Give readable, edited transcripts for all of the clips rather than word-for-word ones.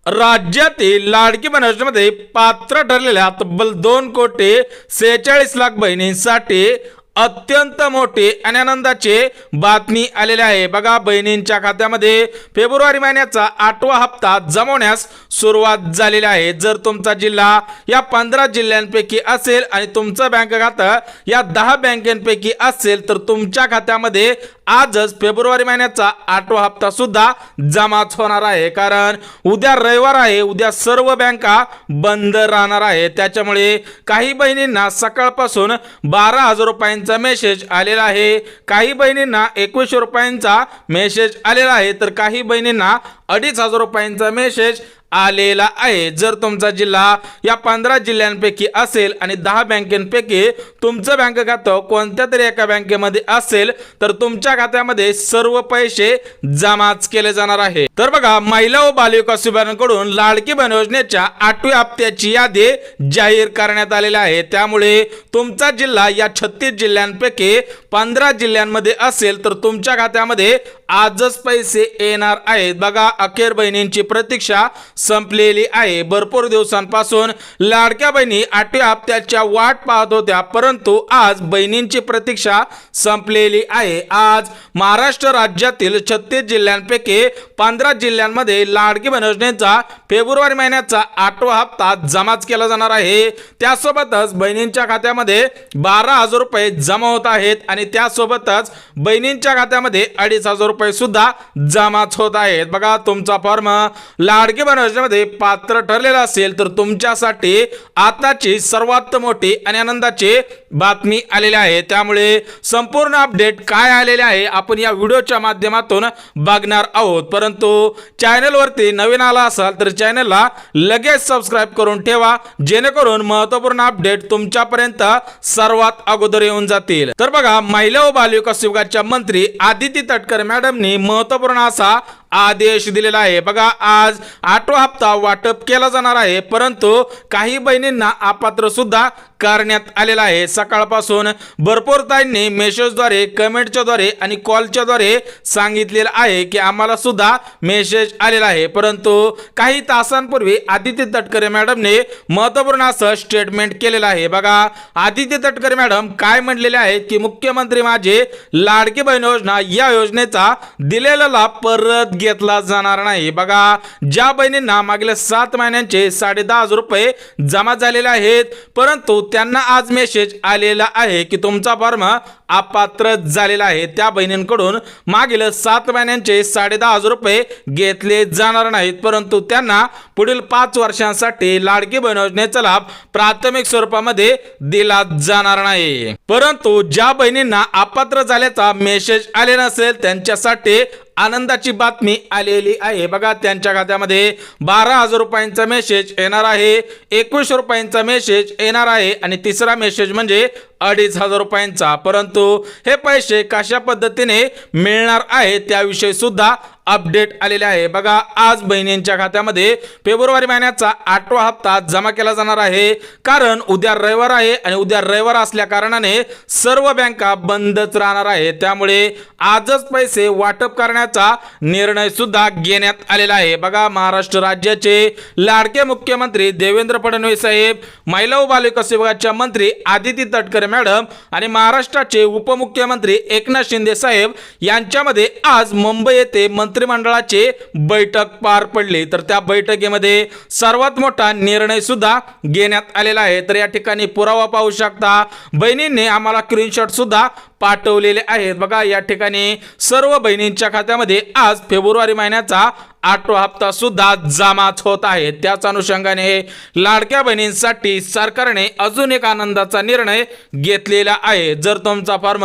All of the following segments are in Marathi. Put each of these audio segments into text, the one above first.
राज्यातील लाडकी बहीण योजनेमध्ये पात्र ठरलेल्या तब्बल 2,46,00,000 बहिणींसाठी अत्यंत मोठी आणि आनंदाची बातमी आलेली आहे। बघा, बहिणींच्या खात्यामध्ये फेब्रुवारी महिन्याचा 8वा हप्ता जमवण्यास सुरुवात झालेली आहे। जर तुमचा जिल्हा या 15 जिल्ह्यांपैकी असेल आणि तुमचं बँक खातं या 10 बँकांपैकी असेल तर तुमच्या खात्यामध्ये आजच फेब्रुवारी महिन्याचा 8वा हप्ता सुद्धा जमाच होणार आहे। कारण उद्या रविवार आहे, उद्या सर्व बँका बंद राहणार आहे। त्याच्यामुळे काही बहिणींना सकाळपासून 12,000 रुपयांचा मेसेज आलेला आहे, काही बहिणींना 2100 रुपयांचा मेसेज आलेला आहे, तर काही बहिणींना 2,500 रुपयांचा मेसेज आलेला आहे। जर तुमचा जिल्हा या 15 जिल्ह्यांपैकी असेल आणि 10 बँकांपैकी तुमचं बँक खातं कोणत्या तरी एका बँकेमध्ये असेल तर तुमच्या खात्यामध्ये सर्व पैसे जमाच केले जाणार आहे। तर बघा, महिला व बालविकास विभागाकडून लाडकी बहीण योजनेच्या 8व्या हप्त्याची यादी जाहीर करण्यात आलेली आहे। त्यामुळे तुमचा जिल्हा या 36 जिल्ह्यांपैकी 15 जिल्ह्यांमध्ये असेल तर तुमच्या खात्यामध्ये आजच पैसे येणार आहेत। बघा, अखेर बहिणींची प्रतीक्षा संपलेली आहे। भरपूर दिवसांपासून लाडक्या बहिणी 8व्या हप्त्याच्या वाट पाहत होत्या, परंतु आज बहिणींची प्रतीक्षा संपलेली आहे। आज महाराष्ट्र राज्यातील 36 जिल्ह्यांपैकी 15 जिल्ह्यांमध्ये लाडकी बहीण योजनेचा फेब्रुवारी महिन्याचा 8वा हप्ता जमाच केला जाणार आहे। त्यासोबतच बहिणींच्या खात्यामध्ये 12,000 रुपये जमा होत आहेत आणि त्यासोबतच बहिणींच्या खात्यामध्ये 2,500 रुपये सुद्धा जमाच होत आहेत। बघा, तुमचा फॉर्म लाडकी बहीण योजनेमध्ये पात्र ठरलेला असेल तर तुमच्यासाठी आताची सर्वात मोठी आणि आनंदाची बातमी आलेली आहे। त्यामुळे संपूर्ण अपडेट काय आलेले आहे आपण या व्हिडिओच्या माध्यमातून बघणार आहोत। परंतु चॅनलवरती नवीन आला असाल तर चॅनलला लगेच सबस्क्राइब करून ठेवा, जेणेकरून महत्त्वपूर्ण अपडेट तुमच्यापर्यंत सर्वात अगोदर येऊन जातील। तर बघा, महिला व बालविकास विभागाच्या मंत्री आदिती तटकरे मॅडमनी महत्त्वपूर्ण असा आदेश दिलेला आहे। बघा, आज 8वा हप्ता वाटप केला जाणार आहे, परंतु काही बहिणींना अपात्र सुद्धा करण्यात आलेला आहे। सकाळपासून भरपूर ताईंनी मेसेजद्वारे, कमेंटच्याद्वारे आणि कॉलच्याद्वारे सांगितलेलं आहे की आम्हाला सुद्धा मेसेज आलेला आहे, परंतु काही तासांपूर्वी आदिती तटकरे मॅडमने महत्त्वपूर्ण असं स्टेटमेंट केलेलं आहे। बघा, आदिती तटकरे मॅडम काय म्हणलेले आहेत की मुख्यमंत्री माझे लाडकी बहीण योजना या योजनेचा दिलेला लाभ परत घेतला जाणार नाही। बघा, ज्या बहिणींना मागील 7 महिन्यांचे 10,500 रुपये जमा झालेले आहेत, परंतु त्यांना आज मेसेज आलेला आहे की तुमचा फॉर्म अपात्र झालेला आहे, त्या बहिणींकडून मागील 7 महिन्यांचे 10,500 रुपये घेतले जाणार नाहीत, परंतु त्यांना पुढील 5 वर्षांसाठी लाडकी बहीण योजनेचा लाभ प्राथमिक स्वरूपामध्ये दिला जाणार नाही। परंतु ज्या बहिणींना अपात्र झाल्याचा मेसेज आले नसेल त्यांच्यासाठी आनंदाची बातमी आलेली आहे। बघा, त्यांच्या खात्यामध्ये 12,000 रुपयांचा मेसेज येणार आहे, 2100 रुपयांचा मेसेज येणार आहे आणि तिसरा मेसेज म्हणजे 2,500 रुपयांचा। परंतु हे पैसे कशा पद्धतीने मिळणार आहे त्याविषयी सुद्धा अपडेट आलेले आहे। बघा, आज बहिणींच्या खात्यामध्ये फेब्रुवारी महिन्याचा 8वा हप्ता जमा केला जाणार आहे, कारण उद्या रविवार आहे आणि उद्या रविवार असल्या कारणाने सर्व बँका बंदच राहणार आहे। त्यामुळे आजच पैसे वाटप करण्याचा निर्णय सुद्धा घेण्यात आलेला आहे। बघा, महाराष्ट्र राज्याचे लाडके मुख्यमंत्री देवेंद्र फडणवीस साहेब, महिला व बालविकास विभागाच्या मंत्री आदिती तटकरे मॅडम आणि महाराष्ट्राचे उपमुख्यमंत्री एकनाथ शिंदे साहेब यांच्यामध्ये आज मुंबई येथे मंत्रिमंडळाची बैठक पार पडली। तर त्या बैठकीमध्ये सर्वात मोठा निर्णय सुद्धा घेण्यात आलेला आहे। तर या ठिकाणी पुरावा पाहू शकता, बहिणींनी आम्हाला स्क्रीनशॉट सुद्धा पाठवलेले आहेत। बघा, या ठिकाणी सर्व बहिणींच्या खात्यामध्ये आज फेब्रुवारी महिन्याचा 8वा हप्ता सुद्धा जमाच होत आहे। त्याच अनुषंगाने लाडक्या बहिणींसाठी सरकारने अजून एक आनंदाचा निर्णय घेतलेला आहे। जर तुमचा फॉर्म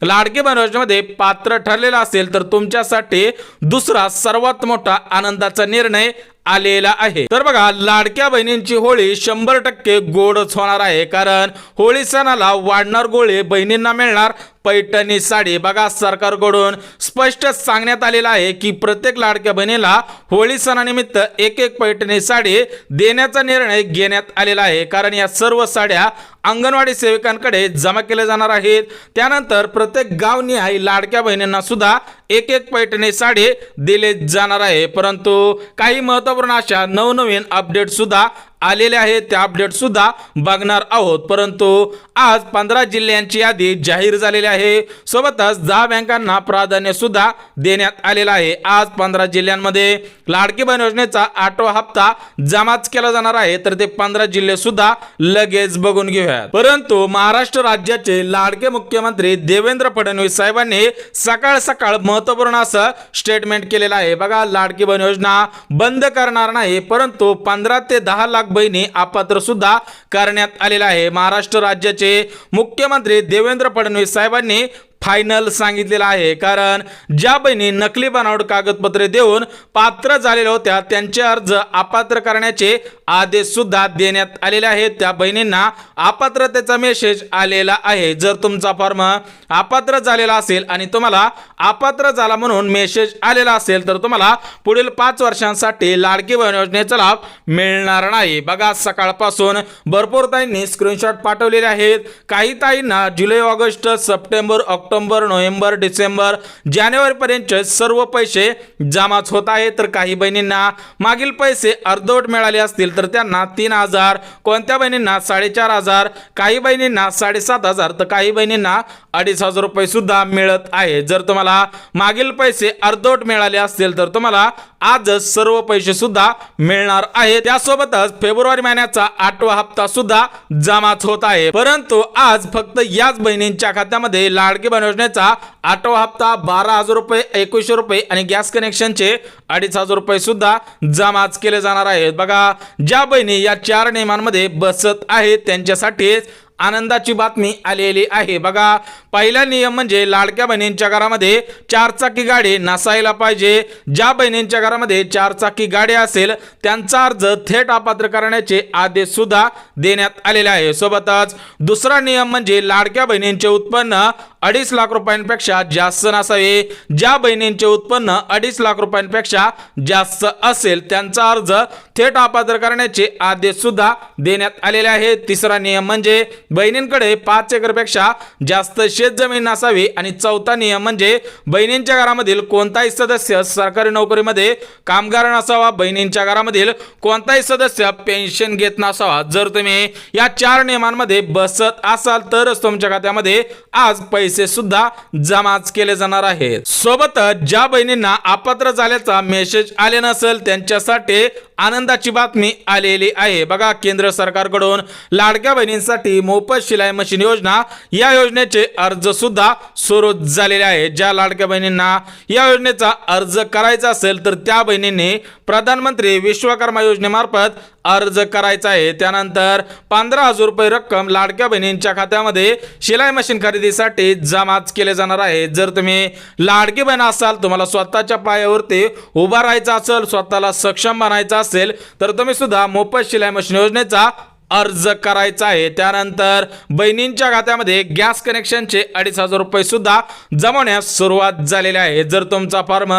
लाडकी बहीण योजनेमध्ये पात्र ठरलेला असेल तर तुमच्यासाठी दुसरा सर्वात मोठा आनंदाचा निर्णय आलेला आहे। तर बघा, लाडक्या बहिणींची होळी 100% गोडच होणार आहे, कारण होळी सणाला वाढणार गोळे बहिणींना मिळणार पैठणी साडी. बघा, सरकारकडून स्पष्ट सांगण्यात आलेलं आहे की प्रत्येक लाडक्या बहिणीला होळी सणानिमित्त एक एक पैठणी साडी देण्याचा निर्णय घेण्यात आलेला आहे. कारण या सर्व साड्या अंगणवाडी सेविकांकडे जमा केले जाणार आहेत. त्यानंतर प्रत्येक गावनिहाय लाडक्या बहिणींना सुद्धा एक एक पैठणी साडी दिले जाणार आहे. परंतु काही महत्त्वपूर्ण अशा नवनवीन अपडेट सुद्धा आलेले आहेत, त्या अपडेट सुद्धा बघणार आहोत. परंतु आज 15 जिल्ह्यांची यादी जाहीर झालेली आहे. सोबतच 10 बँकांना प्राधान्य सुद्धा देण्यात आलेला आहे. आज 15 जिल्ह्यांमध्ये लाडकी बहीण योजनेचा 8वा हप्ता जमाच केला जाणार आहे. तर ते 15 जिल्हे सुद्धा लगेच बघून घेऊयात. परंतु महाराष्ट्र राज्याचे लाडके मुख्यमंत्री देवेंद्र फडणवीस साहेबांनी सकाळ सकाळ महत्त्वपूर्ण असं स्टेटमेंट केलेलं आहे. बघा, लाडकी बहीण योजना बंद करणार नाही, परंतु 15 ते 10 लाख बहिणी अपात्र सुद्धा करण्यात आलेला आहे. महाराष्ट्र राज्याचे मुख्यमंत्री देवेंद्र फडणवीस साहेबांनी फायनल सांगितलेलं आहे. कारण ज्या बहिणी नकली बनावट कागदपत्रे देऊन पात्र झालेल्या होत्या त्यांचे अर्ज अपात्र करण्याचे आदेश सुद्धा देण्यात आलेले आहेत. त्या बहिणींना अपात्रतेचा मेसेज आलेला आहे. जर तुमचा फॉर्म अपात्र झालेला असेल आणि तुम्हाला अपात्र झाला म्हणून मेसेज आलेला असेल तर तुम्हाला पुढील 5 वर्षांसाठी लाडकी बहीण योजनेचा लाभ मिळणार नाही. बघा, सकाळपासून भरपूर ताईंनी स्क्रीनशॉट पाठवलेले आहेत. काही ताईंना जुलै, ऑगस्ट, सप्टेंबर, ऑक्टोबर, नोव्हेंबर, डिसेंबर, जानेवारी पर्यंत सर्व पैसे जमाच होत आहेत. तर काही बहिणींना मागील पैसे अर्धवट मिळाले असतील तर त्यांना 3,000, कोणत्या बहिणींना 4,500, काही बहिणींना 7,500 तर काही बहिणींना 2,500 रुपये सुद्धा मिळत आहे. जर तुम्हाला मागील पैसे अर्धवट मिळाले असतील तर तुम्हाला आजच सर्व पैसे सुद्धा मिळणार आहेत. त्यासोबतच फेब्रुवारी महिन्याचा 8वा हप्ता सुद्धा जमाच होत आहे. परंतु आज फक्त याच बहिणींच्या खात्यामध्ये लाडकी बहीण योजनेचा 8वा हप्ता 12,000 रुपये, 2,100 रुपये आणि गॅस कनेक्शनचे 2,500 रुपये सुद्धा जमाच केले जाणार आहेत. बघा, ज्या बहिणी या 4 नियमांमध्ये बसत आहेत त्यांच्यासाठी आनंदाची बातमी आलेली आहे. बघा, पहिला नियम म्हणजे लाडक्या बहिणींच्या घरामध्ये 4 चाकी गाडी नसायला पाहिजे. ज्या बहिणींच्या घरामध्ये 4 चाकी गाडी असेल त्यांचा अर्ज थेट अपात्र करण्याचे आदेश सुद्धा देण्यात आलेले आहे. सोबतच दुसरा नियम म्हणजे लाडक्या बहिणींचे उत्पन्न 2.5 लाख रुपयांपेक्षा जास्त नसावे. ज्या बहिणींचे उत्पन्न 2.5 लाख रुपयांपेक्षा जास्त असेल त्यांचा अर्ज थेट अपात्र करण्याचे आदेश सुद्धा देण्यात आलेले आहेत. तिसरा नियम म्हणजे बहिणींकडे 5 एकरपेक्षा जास्त शेतजमीन नसावी. आणि चौथा नियम म्हणजे बहिणींच्या घरामधील कोणताही सदस्य सरकारी नोकरीमध्ये कामगार नसावा. बहिणींच्या घरामधील कोणताही सदस्य पेन्शन घेत नसावा. जर तुम्ही या 4 नियमांमध्ये बसत असाल तरच तुमच्या खात्यामध्ये आज पैसे सुद्धा जमाच केले जाणार आहेत. सोबतच ज्या बहिणींना अपात्र झाल्याचा मेसेज आले नसेल त्यांच्यासाठी आनंदाची बातमी आलेली आहे. बघा, केंद्र सरकारकडून लाडक्या बहिणींसाठी मोफत शिलाई मशीन योजना या योजनेचे अर्ज सुद्धा सुरू झालेले आहे. ज्या लाडक्या बहिणींना या योजनेचा अर्ज करायचा असेल तर त्या बहिणींनी प्रधानमंत्री विश्वकर्मा योजनेमार्फत अर्ज करायचा आहे. त्यानंतर 15,000 रुपये रक्कम लाडक्या बहिणींच्या खात्यामध्ये शिलाई मशीन खरेदीसाठी जमाच केले जाणार आहे. जर तुम्ही लाडकी बहीण असाल, तुम्हाला स्वतःच्या पायावरती उभा राहायचं असेल, स्वतःला सक्षम बनायचं असेल तर तुम्ही सुद्धा मोफत शिलाई मशीन योजनेचा अर्ज करायचा आहे. त्यानंतर बहिणींच्या खात्यामध्ये गॅस कनेक्शनचे 2,500 रुपये सुद्धा जमवण्यास सुरुवात झालेली आहे. जर तुमचा फॉर्म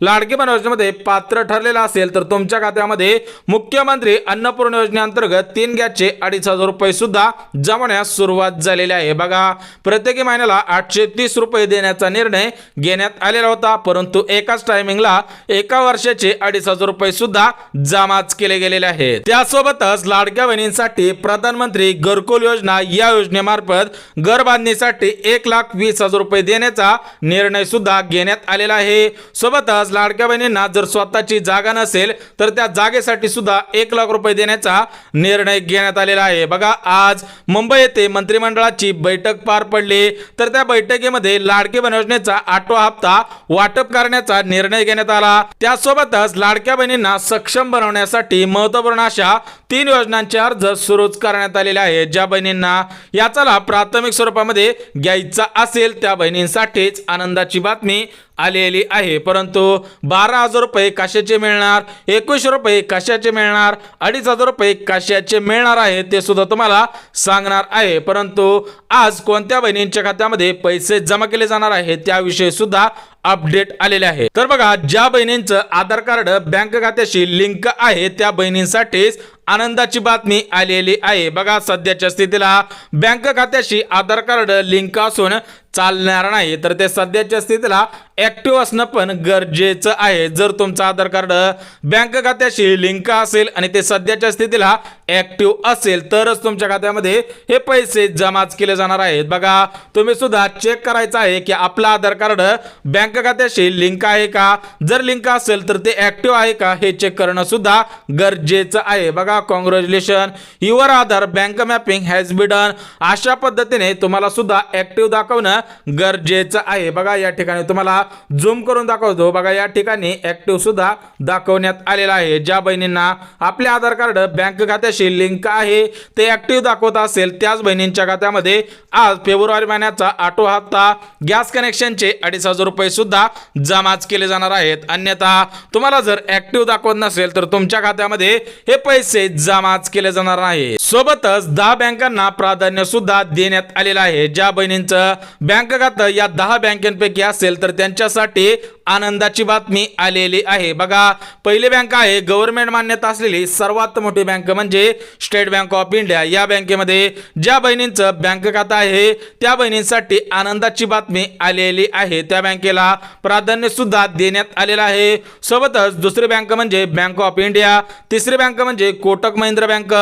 लाडकी बहीण योजनेमध्ये पात्र ठरलेला असेल तर तुमच्या खात्यामध्ये मुख्यमंत्री अन्नपूर्णा योजनेअंतर्गत 3 गॅसचे 2,500 रुपये सुद्धा जमवण्यास सुरुवात झालेली आहे. बघा, प्रत्येकी महिन्याला 830 रुपये देण्याचा निर्णय घेण्यात आलेला होता. परंतु एकाच टायमिंगला एका वर्षाचे 2,500 रुपये सुद्धा जमाच केले गेलेले आहेत. त्यासोबतच लाडक्या बहिणींसाठी प्रधानमंत्री घरकुल योजना या योजनेमार्फत घर बांधणीसाठी 1,20,000 रुपये देण्याचा निर्णय सुद्धा घेण्यात आलेला आहे. सोबतच लाडक्या बहिणींना जर स्वतःची जागा नसेल तर त्या जागेसाठी सुद्धा 1 लाख रुपये देण्याचा निर्णय घेण्यात आलेला आहे. बघा, आज मुंबई येथे मंत्रिमंडळाची बैठक पार पडली. तर त्या बैठकीमध्ये लाडकी बहीण योजनेचा 8वा हप्ता वाटप करण्याचा निर्णय घेण्यात आला. त्यासोबतच लाडक्या बहिणींना सक्षम बनवण्यासाठी महत्त्वपूर्ण अशा 3 योजनांचे अर्ज सुरूच करण्यात आलेले आहे। ज्या बहिणींना याचा लाभ प्राथमिक स्वरूपामध्ये घ्यायचा असेल त्या बहिणींसाठीच आनंदाची बातमी आलेली आहे। परंतु 12,000 रुपये कशाचे मिळणार, 21 रुपये कशाचे मिळणार, 2,500 रुपये कशाचे मिळणार आहे ते सुद्धा तुम्हाला सांगणार आहे। परंतु आज कोणत्या बहिणींच्या खात्यामध्ये पैसे जमा केले जाणार आहे त्याविषयी सुद्धा अपडेट आलेले आहे। तर बघा, ज्या बहिणींचं आधार कार्ड बँक खात्याशी लिंक आहे त्या बहिणींसाठीच आनंदाची बातमी आलेली आहे। बघा, सध्याच्या स्थितीला बँक खात्याशी आधार कार्ड लिंक असून चालणार नाही, तर ते सध्याच्या स्थितीला ऍक्टिव्ह असणं पण गरजेचं आहे। जर तुमचं आधार कार्ड बँक खात्याशी लिंक असेल आणि ते सध्याच्या स्थितीला ऍक्टिव्ह असेल तरच तुमच्या खात्यामध्ये हे पैसे जमाच केले जाणार आहेत। बघा, तुम्ही सुद्धा चेक करायचं आहे की आपलं आधार कार्ड बँक खात्याशी लिंक आहे का, जर लिंक असेल तर ते ऍक्टिव्ह आहे का हे चेक करणं सुद्धा गरजेचं आहे। बघा, congratulation, your Aadhaar bank mapping has been done, अशा पद्धतीने तुम्हाला सुद्धा ऍक्टिव्ह दाखवणं गरजेचं आहे। बघा, या ठिकाणी तुम्हाला झूम करून दाखवतो। बघा, या ठिकाणी ऍक्टिव्ह सुद्धा दाखवण्यात आलेला आहे। ज्या बहिणींना आपले आधार कार्ड बँक खात्याशी लिंक आहे ते ऍक्टिव्ह दाखवत असेल त्याच बहिणींच्या खात्यामध्ये आज फेब्रुवारी महिन्याचा ऑटो हप्ता गॅस कनेक्शनचे 2,500 रुपये सुद्धा जमाच केले जाणार आहेत। अन्यथा तुम्हाला जर ऍक्टिव्ह दाखवत नसेल तर तुमच्या खात्यामध्ये हे पैसे जमाच केले जाणार नाही। सोबतच 10 बँकांना प्राधान्य सुद्धा देण्यात आलेलं आहे। ज्या बहिणींचं बँक खातं या 10 बँकांपैकी असेल तर त्यांच्यासाठी आनंदाची बातमी आलेली आहे। बघा, पहिली बँक आहे गव्हर्नमेंट मान्यता असलेली सर्वात मोठी बँक म्हणजे स्टेट बँक ऑफ इंडिया। या बँकेमध्ये ज्या बहिणींचं बँक खातं आहे त्या बहिणींसाठी आनंदाची बातमी आलेली आहे। त्या बँकेला प्राधान्य सुद्धा देण्यात आलेलं आहे। सोबतच दुसरी बँक म्हणजे बँक ऑफ इंडिया, तिसरी बँक म्हणजे कोटक महिंद्रा बँक,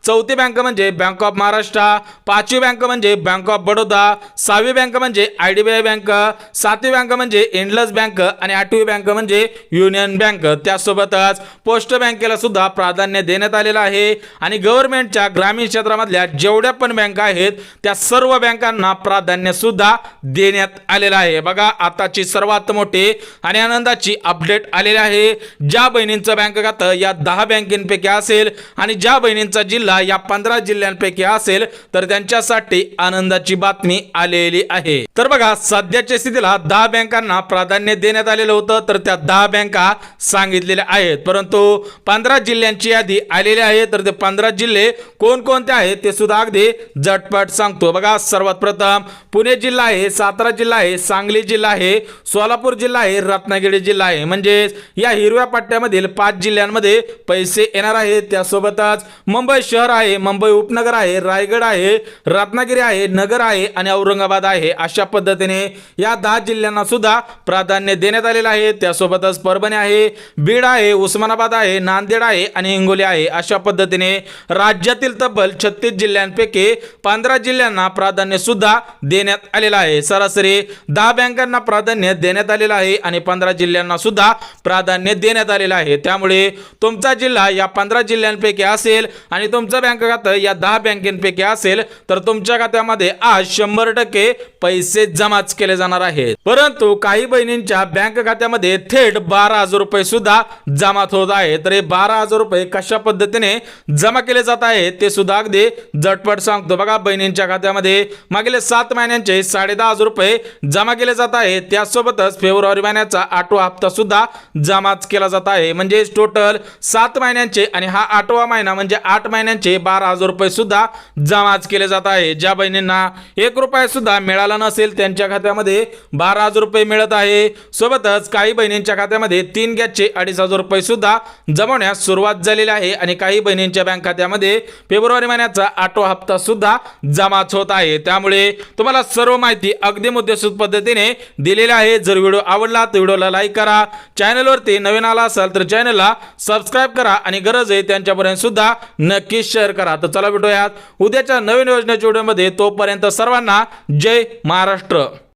चौथी बँक म्हणजे बँक ऑफ महाराष्ट्र, पाचवी बँक म्हणजे बँक ऑफ बडोदा, सहावी बँक म्हणजे IDBI बँक, सातवी बँक म्हणजे इंडस बँक आणि आठवी बँक म्हणजे युनियन बँक। त्यासोबतच पोस्ट बँकेला सुद्धा प्राधान्य देण्यात आलेलं आहे आणि गव्हर्नमेंटच्या ग्रामीण क्षेत्रामधल्या जेवढ्या पण बँका आहेत त्या सर्व बँकांना प्राधान्य सुद्धा देण्यात आलेलं आहे। बघा, आताची सर्वात मोठी आणि आनंदाची अपडेट आलेली आहे। ज्या बहिणींचं बँक खातं या 10 बँकेपैकी असेल आणि ज्या बहिणींचा जिल्हा या 15 जिल्ह्यांपैकी असेल तर त्यांच्यासाठी आनंदाची बातमी आलेली आहे। तर बघा, सध्याच्या स्थितीला 10 बँकांना प्राधान्य देण्यात आलेलं होतं तर त्या 10 बँका सांगितलेल्या आहेत। परंतु 15 जिल्ह्यांची यादी आलेली आहे तर ते 15 जिल्हे कोणकोणते आहेत ते सुद्धा अगदी झटपट सांगतो। बघा, सर्वात प्रथम पुणे जिल्हा आहे, सातारा जिल्हा आहे, सांगली जिल्हा आहे, सोलापूर जिल्हा आहे, रत्नागिरी जिल्हा आहे। म्हणजे या हिरव्या पट्ट्यामधील 5 जिल्ह्यांमध्ये पैसे येणार आहेत। त्यासोबतच मुंबई शहर आहे, मुंबई उपनगर आहे, रायगड आहे, रत्नागिरी आहे, नगर आहे आणि औरंगाबाद आहे। अशा पद्धतीने या 10 जिल्ह्यांना सुद्धा प्राधान्य देण्यात आलेलं आहे। त्यासोबतच परभणी आहे, बीड आहे, उस्मानाबाद आहे, नांदेड आहे आणि हिंगोली आहे। अशा पद्धतीने राज्यातील तब्बल 36 जिल्ह्यांपैकी 15 जिल्ह्यांना प्राधान्य सुद्धा देण्यात आलेलं आहे। सरासरी 10 बँकांना प्राधान्य देण्यात आलेलं आहे आणि 15 जिल्ह्यांना सुद्धा प्राधान्य देण्यात आलेलं आहे। त्यामुळे तुमचा जिल्हा या 15 जिल्ह्यांपैकी असेल आणि तुमचं बँक खातं या 10 बँकेपैकी असेल तर तुमच्या खात्यामध्ये आज 100% पैसे जमाच केले जाणार आहेत। परंतु काही बहिणींच्या बँक खात्यामध्ये थेट 12,000 रुपये सुद्धा जमा होत आहे। तर हे 12,000 रुपये कशा पद्धतीने जमा केले जात आहे ते सुद्धा अगदी झटपट सांगतो। बघा, बहिणींच्या खात्यामध्ये मागील 7 महिन्यांचे 10,500 रुपये जमा केले जात आहे। त्यासोबतच फेब्रुवारी महिन्याचा ऑटो हप्ता सुद्धा जमाच केला जात आहे। म्हणजे टोटल 7 महिन्यांचे आणि हा 8वा महिना म्हणजे 8 महिन्यांचे 12,000 रुपये सुद्धा जमाच केले जात आहे। ज्या बहिणींना 1 रुपया सुद्धा मिळाला नसेल त्यांच्या खात्यामध्ये 12,000 रुपये मिळत आहे। सोबतच काही बहिणींच्या खात्यामध्ये 3 गॅसचे 2,500 रुपये सुद्धा जमवण्यास सुरुवात झालेली आहे आणि काही बहिणींच्या बँक खात्यामध्ये फेब्रुवारी महिन्याचा ऑटो हप्ता सुद्धा जमाच होत आहे। त्यामुळे तुम्हाला सर्व माहिती अगदी मुद्देसूद पद्धतीने दिलेली आहे। जर व्हिडिओ आवडला तर व्हिडिओला लाईक करा, चॅनलवरती नवीन आला असाल तर चॅनलला सबस्क्राइब करा आणि गरज आहे त्यांच्यापर्यंत सुद्धा नक्की शेअर करा। तर चला भेटूयात उद्याच्या नवीन योजनेच्या व्हिडिओमध्ये। तोपर्यंत सर्वांना जय महाराष्ट्र।